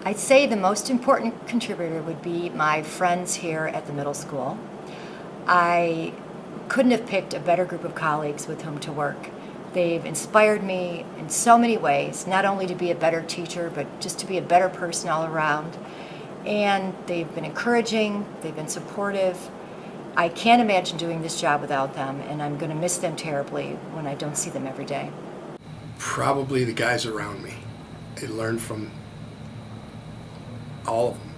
I'd say the most important contributor would be my friends here at the middle school. I couldn't have picked a better group of colleagues with whom to work. They've inspired me in so many ways, not only to be a better teacher, but just to be a better person all around. And they've been encouraging, they've been supportive. I can't imagine doing this job without them, and I'm going to miss them terribly when I don't see them every day. Probably the guys around me. I learned from all of them.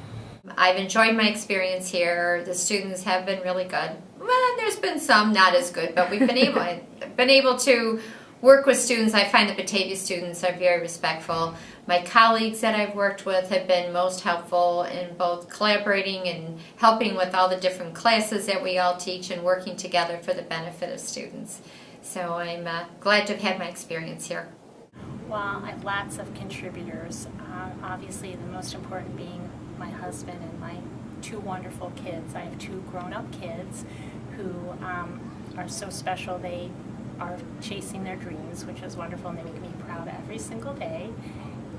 I've enjoyed my experience here. The students have been really good. Well, there's been some not as good, but we've been able to work with students. I find the Batavia students are very respectful. My colleagues that I've worked with have been most helpful in both collaborating and helping with all the different classes that we all teach and working together for the benefit of students. So I'm glad to have had my experience here. Well, I have lots of contributors. Obviously, the most important being my husband and my two wonderful kids. I have two grown-up kids who are so special. They are chasing their dreams, which is wonderful, and they make me proud every single day.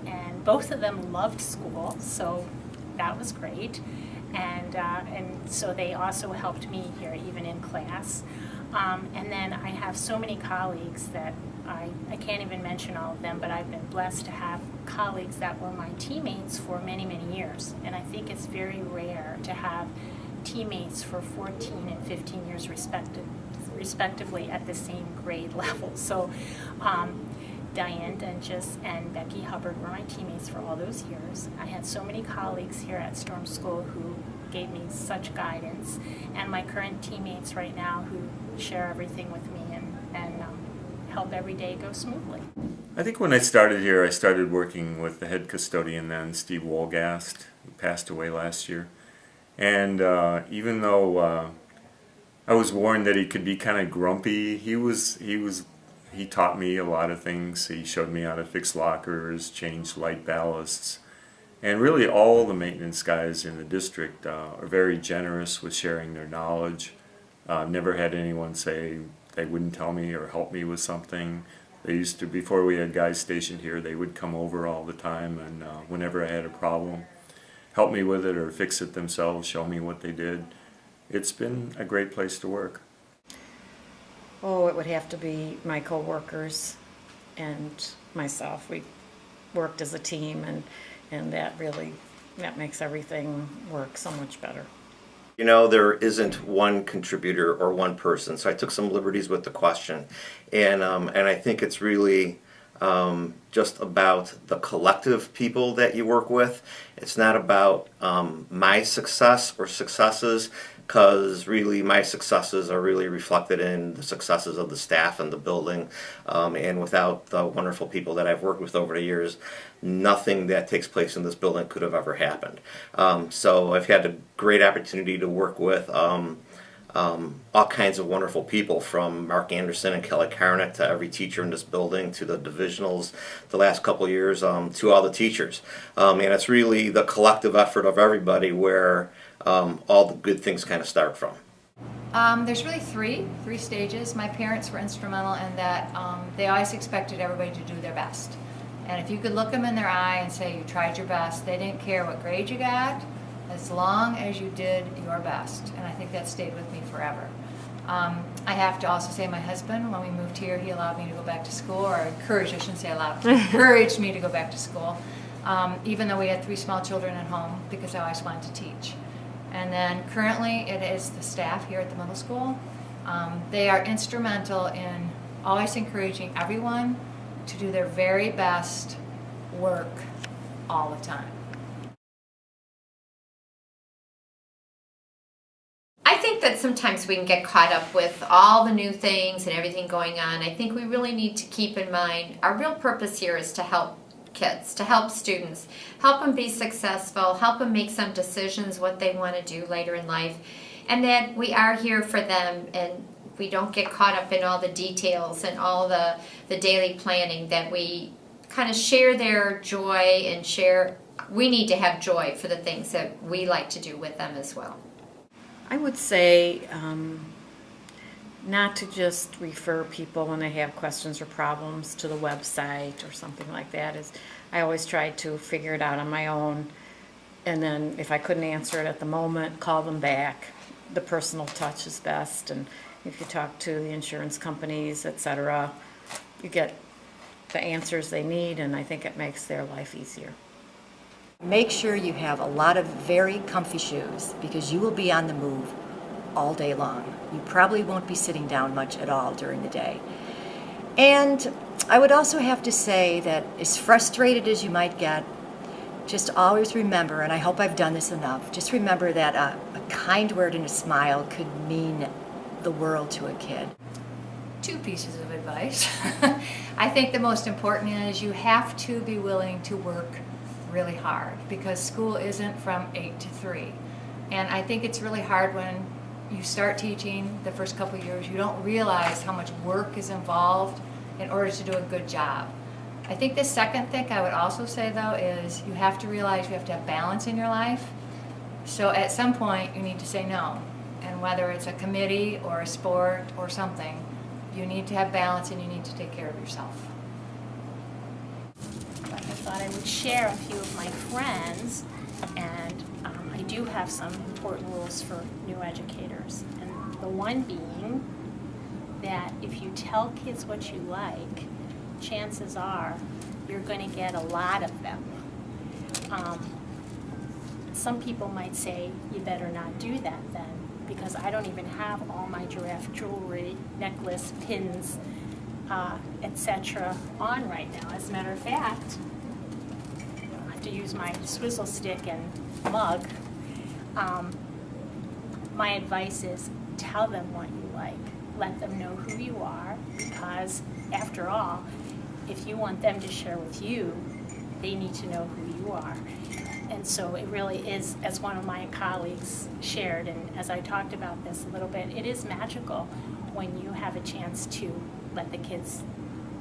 And both of them loved school, so that was great. And so they also helped me here, even in class. And then I have so many colleagues that I can't even mention all of them, but I've been blessed to have colleagues that were my teammates for many, many years. And I think it's very rare to have teammates for 14 and 15 years respectively at the same grade level. So Diane Denchis and Becky Hubbard were my teammates for all those years. I had so many colleagues here at Storm School who gave me such guidance, and my current teammates right now who share everything with me and help every day go smoothly. I think when I started here, I started working with the head custodian then, Steve Wolgast, who passed away last year. And even though I was warned that he could be kind of grumpy, he taught me a lot of things. He showed me how to fix lockers, change light ballasts. And really all the maintenance guys in the district are very generous with sharing their knowledge. I've never had anyone say they wouldn't tell me or help me with something. They used to, before we had guys stationed here, they would come over all the time, and whenever I had a problem, help me with it or fix it themselves, show me what they did. It's been a great place to work. Oh, it would have to be my coworkers and myself. We worked as a team, and that makes everything work so much better. You know, there isn't one contributor or one person, so I took some liberties with the question, and I think it's really just about the collective people that you work with. It's not about my success or successes, because really my successes are really reflected in the successes of the staff and the building, and without the wonderful people that I've worked with over the years, nothing that takes place in this building could have ever happened. So I've had a great opportunity to work with all kinds of wonderful people, from Mark Anderson and Kelly Karnick to every teacher in this building, to the divisionals the last couple of years, to all the teachers. And it's really the collective effort of everybody where all the good things kind of start from. There's really three stages. My parents were instrumental in that they always expected everybody to do their best. And if you could look them in their eye and say you tried your best, they didn't care what grade you got, as long as you did your best. And I think that stayed with me forever. I have to also say my husband, when we moved here, he allowed me to go back to school, or encouraged, I shouldn't say allowed, encouraged me to go back to school, even though we had 3 small children at home, because I always wanted to teach. And then currently it is the staff here at the middle school. They are instrumental in always encouraging everyone to do their very best work all the time. I think that sometimes we can get caught up with all the new things and everything going on. I think we really need to keep in mind our real purpose here is to help kids, to help students, help them be successful, help them make some decisions what they want to do later in life, and that we are here for them, and we don't get caught up in all the details and all the daily planning, that we kind of share their joy and share. We need to have joy for the things that we like to do with them as well. I would say not to just refer people when they have questions or problems to the website or something like that. I always tried to figure it out on my own, and then if I couldn't answer it at the moment, call them back. The personal touch is best, and if you talk to the insurance companies, etc., you get the answers they need, and I think it makes their life easier. Make sure you have a lot of very comfy shoes because you will be on the move all day long. You probably won't be sitting down much at all during the day. And I would also have to say that as frustrated as you might get, just always remember, and I hope I've done this enough, just remember that a kind word and a smile could mean the world to a kid. 2 pieces of advice. I think the most important is you have to be willing to work really hard because school isn't from 8 to 3. And I think it's really hard when you start teaching the first couple of years, you don't realize how much work is involved in order to do a good job. I think the second thing I would also say though is you have to realize you have to have balance in your life. So at some point you need to say no. And whether it's a committee or a sport or something, you need to have balance and you need to take care of yourself. But I thought I would share a few of my friends, and I do have some important rules for new educators. And the one being that if you tell kids what you like, chances are you're going to get a lot of them. Some people might say you better not do that then, because I don't even have all my giraffe jewelry, necklace, pins, etc. on right now. As a matter of fact, I have to use my swizzle stick and mug. My advice is tell them what you like. Let them know who you are, because after all, if you want them to share with you, they need to know who you are. And so it really is, as one of my colleagues shared, and as I talked about this a little bit, it is magical when you have a chance to let the kids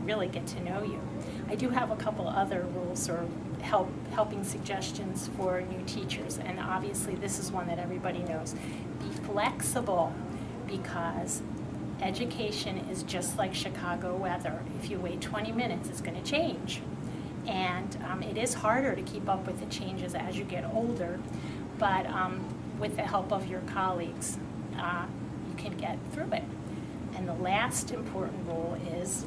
really get to know you. I do have a couple other rules or helping suggestions for new teachers, and obviously this is one that everybody knows. Be flexible, because education is just like Chicago weather. If you wait 20 minutes, it's going to change. And it is harder to keep up with the changes as you get older, but with the help of your colleagues, you can get through it. And the last important rule is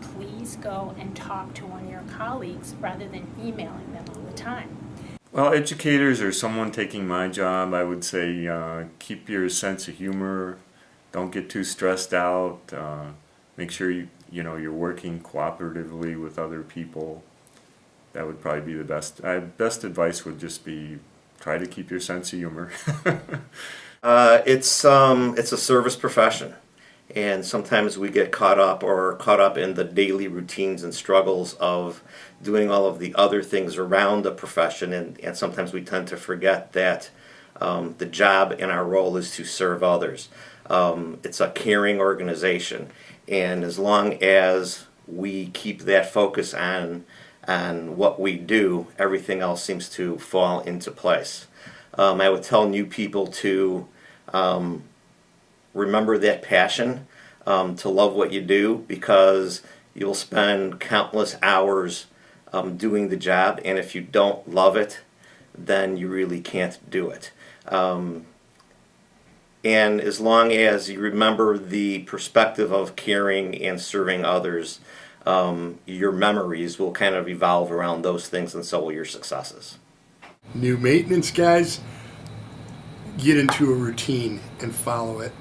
please go and talk to one of your colleagues rather than emailing them all the time. Well, educators or someone taking my job, I would say keep your sense of humor. Don't get too stressed out. Make sure you're working cooperatively with other people. That would probably be the best. Best advice would just be try to keep your sense of humor. It's a service profession, and sometimes we get caught up in the daily routines and struggles of doing all of the other things around the profession, and sometimes we tend to forget that the job and our role is to serve others. It's a caring organization, and as long as we keep that focus on what we do, everything else seems to fall into place. I would tell new people to remember that passion, to love what you do, because you'll spend countless hours doing the job, and if you don't love it, then you really can't do it. And as long as you remember the perspective of caring and serving others, your memories will kind of evolve around those things, and so will your successes. New maintenance guys, get into a routine and follow it.